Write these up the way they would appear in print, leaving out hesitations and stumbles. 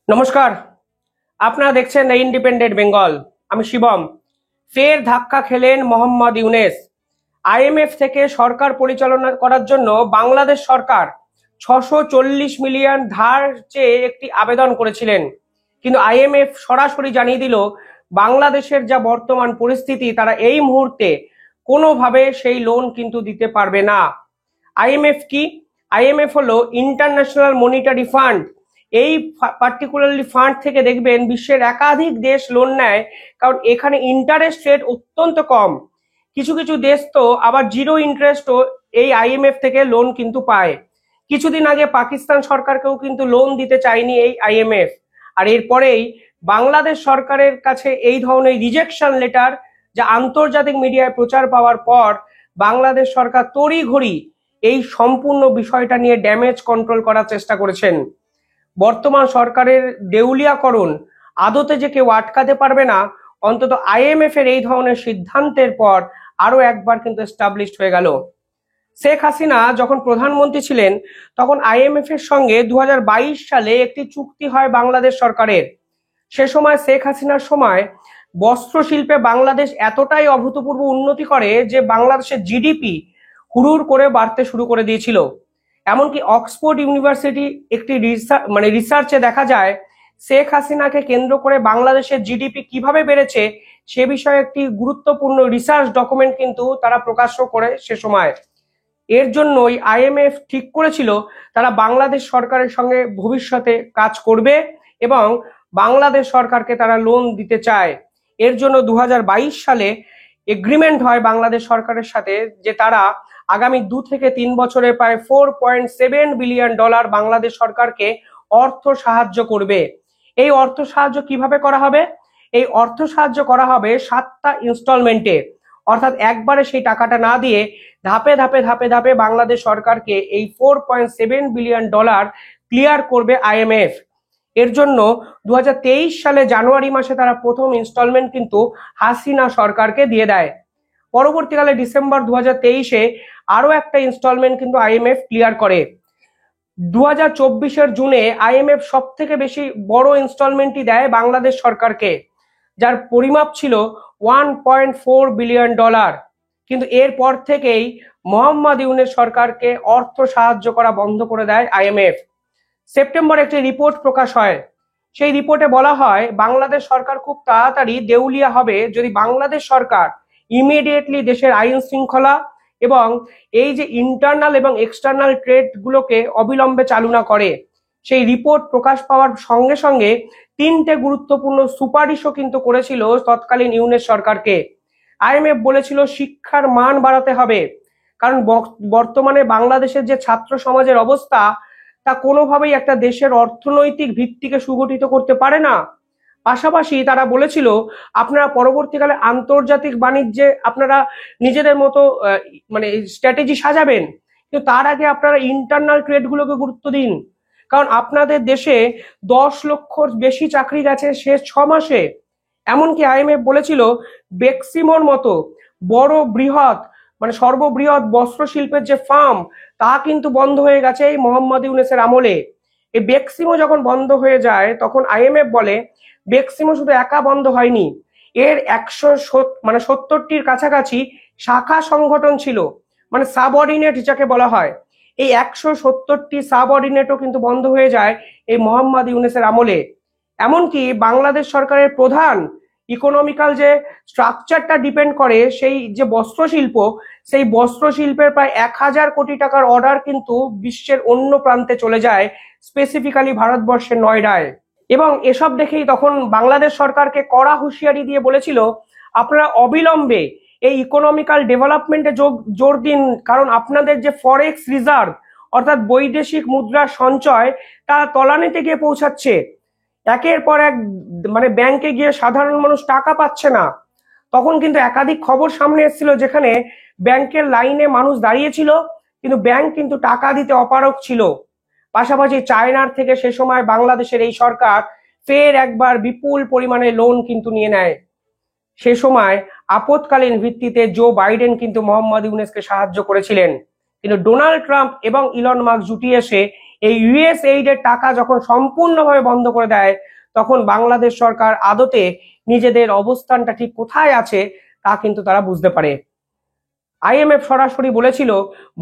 নমস্কার, আপনারা দেখছেন দ্য ইন্ডিপেন্ডেন্ট বেঙ্গল। আমি শিবম। ফের ধাক্কা খেলেন মোহাম্মদ ইউনেস। আইএমএফ থেকে সরকার পরিচালনা করার জন্য বাংলাদেশ সরকার 640 মিলিয়ন ধার চেয়ে একটি আবেদন করেছিলেন, কিন্তু আইএমএফ সরাসরি জানিয়ে দিল বাংলাদেশের যা বর্তমান পরিস্থিতি, তারা এই মুহূর্তে কোনোভাবে সেই লোন কিন্তু দিতে পারবে না। আইএমএফ কি? আইএমএফ হলো ইন্টারন্যাশনাল মনিটারি ফান্ড। এই পার্টিকুলারলি ফান্ড থেকে দেখবেন বিশ্বের একাধিক দেশ লোন নেয়, কারণ এখানে ইন্টারেস্ট রেট অত্যন্ত কম। কিছু কিছু দেশ তো আবার জিরো ইন্টারেস্টও এই আইএমএফ থেকে লোন কিন্তু পায়। কিছুদিন আগে পাকিস্তান সরকারকেও কিন্তু লোন দিতে চায়নি এই আইএমএফ। আর এরপরেই বাংলাদেশ সরকারের কাছে এই ধরনের রিজেকশন লেটার, যা আন্তর্জাতিক মিডিয়ায় প্রচার পাওয়ার পর বাংলাদেশ সরকার তড়িঘড়ি এই সম্পূর্ণ বিষয়টা নিয়ে ড্যামেজ কন্ট্রোল করার চেষ্টা করেছেন। বর্তমান সরকারের দেউলিয়াকরণ আদতে যে কেউ আটকাতে পারবে না, অন্তত আইএমএফ এর এই ধরনের সিদ্ধান্তের পর আরো একবার কিন্তু এস্টাবলিশড হয়ে গেল। শেখ হাসিনা যখন প্রধানমন্ত্রী ছিলেন, তখন আইএমএফ এর সঙ্গে 2022 সালে একটি চুক্তি হয় বাংলাদেশ সরকারের। সে সময় শেখ হাসিনার সময় বস্ত্র শিল্পে বাংলাদেশ এতটাই অভূতপূর্ব উন্নতি করে যে বাংলাদেশের জিডিপি হুড়ুর করে বাড়তে শুরু করে দিয়েছিল। এমনকি অক্সফোর্ড ইউনিভার্সিটি একটি রিসার্চে দেখা যায়, শেখ হাসিনাকে কেন্দ্র করে বাংলাদেশের জিডিপি কিভাবে বেড়েছে সে বিষয়ে একটি গুরুত্বপূর্ণ রিসার্চ ডকুমেন্ট কিন্তু তারা প্রকাশ করে সে সময়। এর জন্যই আইএমএফ ঠিক করেছিল তারা বাংলাদেশ সরকারের সঙ্গে ভবিষ্যতে কাজ করবে এবং বাংলাদেশ সরকারকে তারা লোন দিতে চায়। এর জন্য 2022 সালে এগ্রিমেন্ট হয় বাংলাদেশ সরকারের সাথে যে তারা আগামী 2 থেকে 3 বছরে প্রায় $4.7 বিলিয়ন বাংলাদেশ সরকারকে অর্থ সাহায্য করবে। এই অর্থ সাহায্য কিভাবে করা হবে? এই অর্থ সাহায্য করা হবে 7টা ইনস্টলমেন্টে, অর্থাৎ একবারে সেই টাকাটা না দিয়ে ধাপে ধাপে ধাপে ধাপে বাংলাদেশ সরকারকে এই $4.7 বিলিয়ন ক্লিয়ার করবে আইএমএফ। এর জন্য 2023 সালে জানুয়ারি মাসে তারা প্রথম ইনস্টলমেন্ট কিন্তু হাসিনা সরকারকে দিয়ে দেয়। পরবর্তীকালে ডিসেম্বর 2023-এ আরো একটা ইনস্টলমেন্ট কিন্তু আইএমএফ ক্লিয়ার করে। 2024-এর জুনে আইএমএফ সব থেকে বেশি বড় ইনস্টলমেন্টই দেয় বাংলাদেশ সরকারকে, যার পরিমাপ ছিল $1.4 বিলিয়ন। কিন্তু এরপর থেকেই মোহাম্মদ ইউনেস সরকারকে অর্থ সাহায্য করা বন্ধ করে দেয় আইএমএফ। সেপ্টেম্বরে একটি রিপোর্ট প্রকাশ হয়। সেই রিপোর্টে বলা হয় বাংলাদেশ সরকার খুব তাড়াতাড়ি দেউলিয়া হবে যদি বাংলাদেশ সরকার ইমিডিয়েটলি দেশের আইন শৃঙ্খলা এবং এই যে ইন্টারনাল এবং এক্সটার্নাল ট্রেড গুলোকে অবিলম্বে চালু না করে। সেই রিপোর্ট প্রকাশ পাওয়ার সঙ্গে সঙ্গে 3টে গুরুত্বপূর্ণ সুপারিশও কিন্তু করেছিল তৎকালীন ইউনেস সরকারকে। আইএমএফ বলেছিল শিক্ষার মান বাড়াতে হবে, কারণ বর্তমানে বাংলাদেশের যে ছাত্র সমাজের অবস্থা, তা কোনোভাবেই একটা দেশের অর্থনৈতিক ভিত্তিকে সুগঠিত করতে পারে না। পাশাপাশি তারা বলেছিল আপনারা পরবর্তীকালে আন্তর্জাতিক বাণিজ্যে আপনারা নিজেদের মতো স্ট্র্যাটেজি সাজাবেন, কিন্তু তার আগে আপনারা ইন্টারনাল ট্রেড গুলোকে গুরুত্ব দিন, কারণ আপনাদের দেশে 10 লক্ষর বেশি চাকরি গেছে শেষ 6 মাসে। এমনকি আইএমএফ বলেছিল বেক্সিমোর মতো বড় বৃহৎ সর্ববৃহৎ বস্ত্র শিল্পের যে ফার্ম, তা কিন্তু বন্ধ হয়ে গেছে এই মোহাম্মদ ইউনেসের আমলে। এই বেক্সিমো যখন বন্ধ হয়ে যায়, তখন আইএমএফ বলে বেক্সিমো শুধু একা বন্ধ হয়নি, এর 170টির কাছাকাছি শাখা সংগঠন ছিল, সাবঅর্ডিনেট যাকে বলা হয়। এই 170টি সাবঅর্ডিনেটও কিন্তু বন্ধ হয়ে যায় এই মোহাম্মদ ইউনেসের আমলে। এমনকি বাংলাদেশ সরকারের প্রধান ইকোনমিক্যাল যে স্ট্রাকচারটা ডিপেন্ড করে সেই যে বস্ত্র শিল্প, সেই বস্ত্র শিল্পের প্রায় 1000 কোটি টাকার অর্ডার কিন্তু বিশ্বের অন্য প্রান্তে চলে যায়, স্পেসিফিক্যালি ভারতবর্ষের নয়ডায়। এবং এসব দেখেই তখন বাংলাদেশ সরকারকে কড়া হুঁশিয়ারি দিয়ে বলেছিল আপনারা অবিলম্বে এই ইকোনমিক্যাল ডেভেলপমেন্টে জোর দিন, কারণ আপনাদের যে ফরেক্স রিজার্ভ অর্থাৎ বৈদেশিক মুদ্রার সঞ্চয়, তা তলানিতে গিয়ে পৌঁছাচ্ছে। একের পর এক ব্যাংকে গিয়ে সাধারণ মানুষ টাকা পাচ্ছে না। তখন কিন্তু একাধিক খবর সামনে এসেছিল যেখানে ব্যাংকের লাইনে মানুষ দাঁড়িয়েছিল, কিন্তু ব্যাংক কিন্তু টাকা দিতে অপারগ ছিল। পাশাপাশি চায়নার থেকে সে সময় বাংলাদেশের এই সরকার ফের একবার বিপুল পরিমাণে লোন কিন্তু নিয়ে নেয়। সে সময় আপৎকালীন ভিত্তিতে জো বাইডেন কিন্তু মোহাম্মদ ইউনেসকে সাহায্য করেছিলেন, কিন্তু ডোনাল্ড ট্রাম্প এবং ইলন মাস্ক জুটিয়ে এসে এই ইউএসএইড এর টাকা যখন সম্পূর্ণভাবে বন্ধ করে দেয়, তখন বাংলাদেশ সরকার আদতে নিজেদের অবস্থানটা ঠিক কোথায় আছে তা কিন্তু তারা বুঝতে পারে। আইএমএফ সরাসরি বলেছিল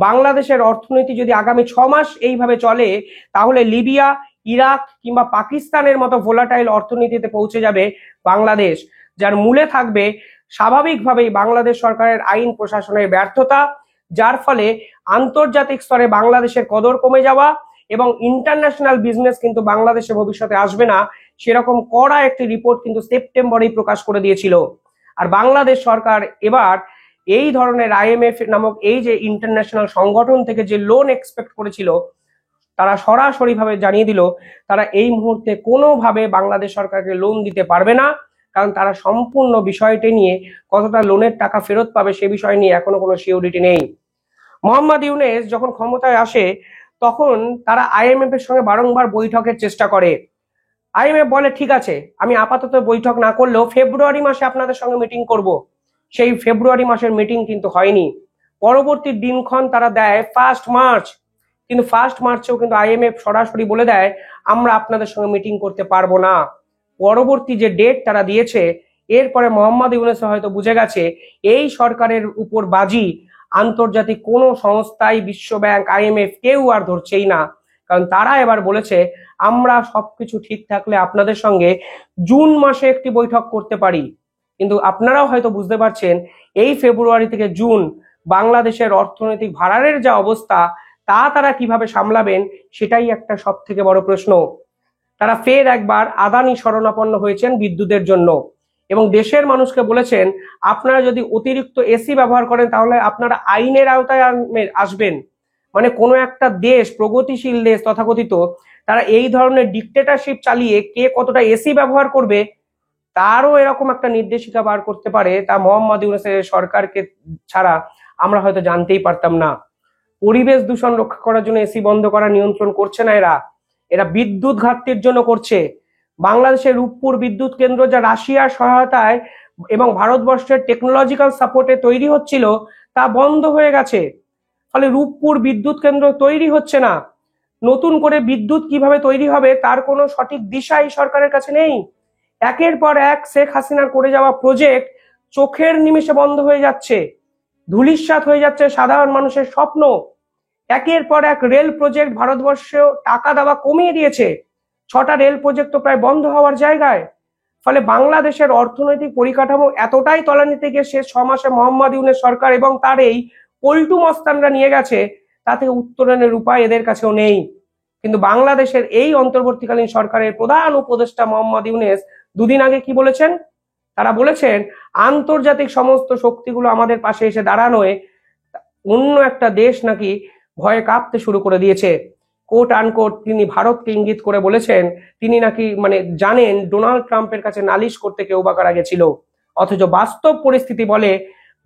বাংলাদেশের অর্থনীতি যদি আগামী 6 মাস এইভাবে চলে তাহলে লিবিয়া, ইরাক কিংবা পাকিস্তানের মতো ভোলাটাইল অর্থনীতিতে পৌঁছে যাবে বাংলাদেশ, যার মূলে থাকবে স্বাভাবিকভাবেই বাংলাদেশ সরকারের আইন প্রশাসনের ব্যর্থতা, যার ফলে আন্তর্জাতিক স্তরে বাংলাদেশের কদর কমে যাওয়া এবং ইন্টারন্যাশনাল বিজনেস কিন্তু বাংলাদেশে ভবিষ্যতে আসবে না, সেরকম কড়া একটি রিপোর্ট কিন্তু সেপ্টেম্বরেই প্রকাশ করে দিয়েছিল। আর বাংলাদেশ সরকার এবার এই ধরনের আইএমএফ নামক এই যে ইন্টারন্যাশনাল সংগঠন থেকে যে লোন এক্সপেক্ট করেছিল, তারা সরাসরি ভাবে জানিয়ে দিল তারা এই মুহূর্তে কোনোভাবে বাংলাদেশ সরকারকে লোন দিতে পারবে না, কারণ তারা সম্পূর্ণ বিষয়টি নিয়ে কতটা লোনের টাকা ফেরত পাবে সে বিষয় নিয়ে এখনো কোনো সিওরিটি নেই। মোহাম্মদ ইউনূস যখন ক্ষমতায় আসে তখন তারা আইএমএফ এর সঙ্গে বারংবার বৈঠকের চেষ্টা করে। আইএমএফ বলে ঠিক আছে, আমি আপাতত বৈঠক না করলেও ফেব্রুয়ারি মাসে আপনাদের সঙ্গে মিটিং করব। সেই ফেব্রুয়ারি মাসের মিটিং কিন্তু হয়নি। পরবর্তী দিনক্ষণ তারা দেয় 1 মার্চ, কিন্তু 1 মার্চেও কিন্তু আইএমএফ সরাসরি বলে দেয় আমরা আপনাদের সঙ্গে মিটিং করতে পারবো না। পরবর্তী যে ডেট তারা দিয়েছে, এরপরে মোহাম্মদ ইউনূস হয়তো বুঝে গেছে এই সরকারের উপর বাজি আন্তর্জাতিক কোনো সংস্থায়, বিশ্ব ব্যাংক, আইএমএফ কেউ আর ধরছেই না, কারণ তারা এবার বলেছে আমরা সবকিছু ঠিক থাকলে আপনাদের সঙ্গে জুন মাসে একটি বৈঠক করতে পারি। কিন্তু আপনারাও হয়তো বুঝতে পারছেন এই ফেব্রুয়ারি থেকে জুন বাংলাদেশের অর্থনৈতিক ভাড়ারের যা অবস্থা তা তারা কিভাবে সামলাবেন সেটাই একটা সব থেকে বড় প্রশ্ন। তারা ফের একবার আদানি শরণাপন্ন হয়েছেন বিদ্যুতের জন্য এবং দেশের মানুষকে বলেছেন আপনারা যদি অতিরিক্ত এসি ব্যবহার করেন তাহলে আপনারা আইনের আওতায় আসবেন। মানে কোনো একটা দেশ, প্রগতিশীল দেশ তথাকথিত, তারা এই ধরনের ডিক্টেটরশিপ চালিয়ে কে কতটা এসি ব্যবহার করবে তারও এরকম একটা নির্দেশিকা বার করতে পারে, তা মোহাম্মদ ইউনূসের সরকারকে ছাড়া আমরা হয়তো জানতেই পারতাম না। পরিবেশ দূষণ রক্ষা করার জন্য এসি বন্ধ করা নিয়ন্ত্রণ করছে না এরা বিদ্যুৎ ঘাটতির জন্য করছে। বাংলাদেশের রূপপুর বিদ্যুৎ কেন্দ্র যা রাশিয়ার সহায়তায় এবং ভারতবর্ষের টেকনোলজিক্যাল সাপোর্টে তৈরি হচ্ছিল তা বন্ধ হয়ে গেছে, ফলে রূপপুর বিদ্যুৎ কেন্দ্র তৈরি হচ্ছে না। নতুন করে বিদ্যুৎ কিভাবে তৈরি হবে তার কোনো সঠিক দিশা এই সরকারের কাছে নেই। একের পর এক শেখ হাসিনার করে যাওয়া প্রজেক্ট চোখের নিমেষে বন্ধ হয়ে যাচ্ছে, ধূলিসাৎ হয়ে যাচ্ছে সাধারণ মানুষের স্বপ্ন। একের পর এক রেল প্রজেক্ট ভারতবর্ষেও টাকা দেওয়া কমিয়ে দিয়েছে, 6টা রেল প্রজেক্ট তো প্রায় বন্ধ হওয়ার জায়গায়। ফলে বাংলাদেশের অর্থনৈতিক পরিকাঠামো এতটাই তলানিতে গিয়ে শেষ 6 মাসে মোহাম্মদ ইউনূস সরকার এবং তার এই পল্টু মস্তানরা নিয়ে গেছে, তা থেকে উত্তরণের উপায় এদের কাছেও নেই। কিন্তু বাংলাদেশের এই অন্তর্বর্তীকালীন সরকারের প্রধান উপদেষ্টা মোহাম্মদ ইউনূস দুদিন আগে কি বলেছেন? তারা বলেছেন আন্তর্জাতিক সমস্ত শক্তিগুলো আমাদের পাশে এসে দাঁড়ানোয় অন্য একটা দেশ নাকি ভয়ে কাঁপতে শুরু করে দিয়েছে। কোট আনকোট তিনি ভারতকে ইঙ্গিত করে বলেছেন তিনি নাকি জানেন ডোনাল্ড ট্রাম্পের কাছে নালিশ করতে কেউ বা কারা গেছিল, অথচ বাস্তব পরিস্থিতি বলে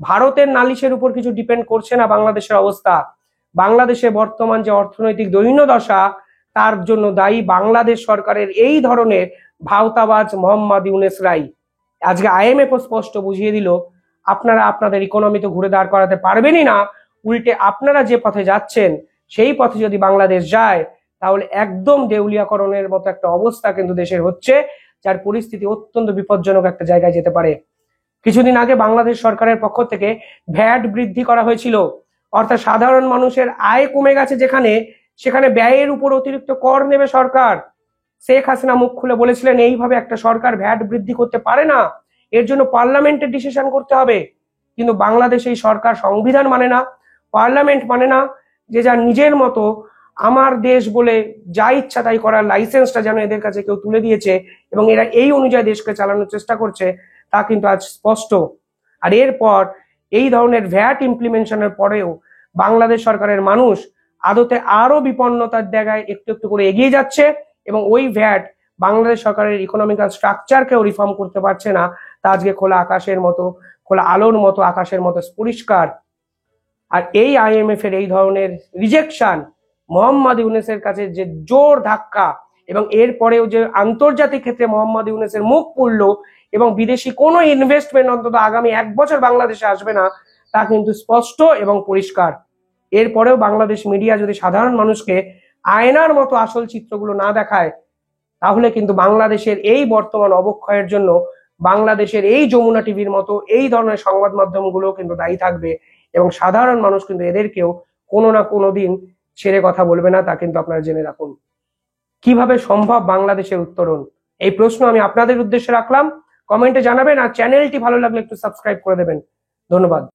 ভারতের নালিশের উপর কিছু ডিপেন্ড করছে না বাংলাদেশের অবস্থা। বাংলাদেশে বর্তমান যে অর্থনৈতিক দৈন্যদশা তার জন্য দায়ী বাংলাদেশ সরকারের এই ধরনের ভাওতাবাজ মোহাম্মদ ইউনূসরাই। আজকে আইএমএফ স্পষ্ট বুঝিয়ে দিল আপনারা আপনাদের ইকোনমি তো ঘুরে দাঁড় করাতে পারবেনই না, উল্টে আপনারা যে পথে যাচ্ছেন সেই পথে যদি বাংলাদেশ যায় তাহলে একদম দেউলিয়াকরণের মতো একটা অবস্থা কিন্তু দেশের হচ্ছে, যার পরিস্থিতি অত্যন্ত বিপজ্জনক একটা জায়গায় যেতে পারে। কিছুদিন আগে বাংলাদেশ সরকারের পক্ষ থেকে ভ্যাট বৃদ্ধি করা হয়েছিল, অর্থাৎ সাধারণ মানুষের আয় কমে গেছে সেখানে ব্যয়ের উপর অতিরিক্ত কর নেবে সরকার। শেখ হাসিনা মুখ খুলে বলেছিলেন এইভাবে একটা সরকার ভ্যাট বৃদ্ধি করতে পারে না, এর জন্য পার্লামেন্টের ডিসিশন করতে হবে। কিন্তু বাংলাদেশ এই সরকার সংবিধান মানে না, পার্লামেন্ট মানে না, যে যার নিজের মতো আমার দেশ বলে যা ইচ্ছা তাই করার লাইসেন্সটা যেন এদের কাছে কেউ তুলে দিয়েছে এবং এরা এই অনুযায়ী দেশকে চালানোর চেষ্টা করছে, তা কিন্তু আজ স্পষ্ট। আর এরপর এই ধরনের ভ্যাট ইমপ্লিমেন্টেশনের পরেও বাংলাদেশ সরকারের মানুষ আদতে আরো বিপন্নতার জায়গায় একটু একটু করে এগিয়ে যাচ্ছে এবং ওই ভ্যাট বাংলাদেশ সরকারের ইকোনমিক্যাল স্ট্রাকচারকেও রিফর্ম করতে পারছে না, তা আজকে খোলা আকাশের মতো, খোলা আলোর মতো, আকাশের মতো পরিষ্কার। আর এই আইএমএফ এর এই ধরনের রিজেকশন মোহাম্মদ ইউনূসের কাছে যে জোর ধাক্কা এবং এরপরেও যে আন্তর্জাতিক ক্ষেত্রে মোহাম্মদ ইউনূসের মুখ পুড়লো এবং বিদেশি কোনো ইনভেস্টমেন্ট অন্তত আগামী 1 বছর বাংলাদেশে আসবে না, তা কিন্তু স্পষ্ট এবং পরিষ্কার। এরপরেও বাংলাদেশ মিডিয়া যদি সাধারণ মানুষকে আয়নার মতো আসল চিত্রগুলো না দেখায়, তাহলে কিন্তু বাংলাদেশের এই বর্তমান অবক্ষয়ের জন্য বাংলাদেশের এই যমুনা টিভির মতো এই ধরনের সংবাদ মাধ্যমগুলো কিন্তু দায়ী থাকবে, এবং সাধারণ মানুষ কিন্তু এদেরকেও কোনো না কোনো দিন ছেড়ে কথা বলবে না, তা কিন্তু আপনারা জেনে রাখুন। কিভাবে সম্ভব বাংলাদেশের উত্তরণ? এই প্রশ্ন আমি আপনাদের উদ্দেশ্যে রাখলাম, কমেন্টে জানাবেন, আর চ্যানেলটি ভালো লাগলে একটু সাবস্ক্রাইব করে দেবেন। ধন্যবাদ।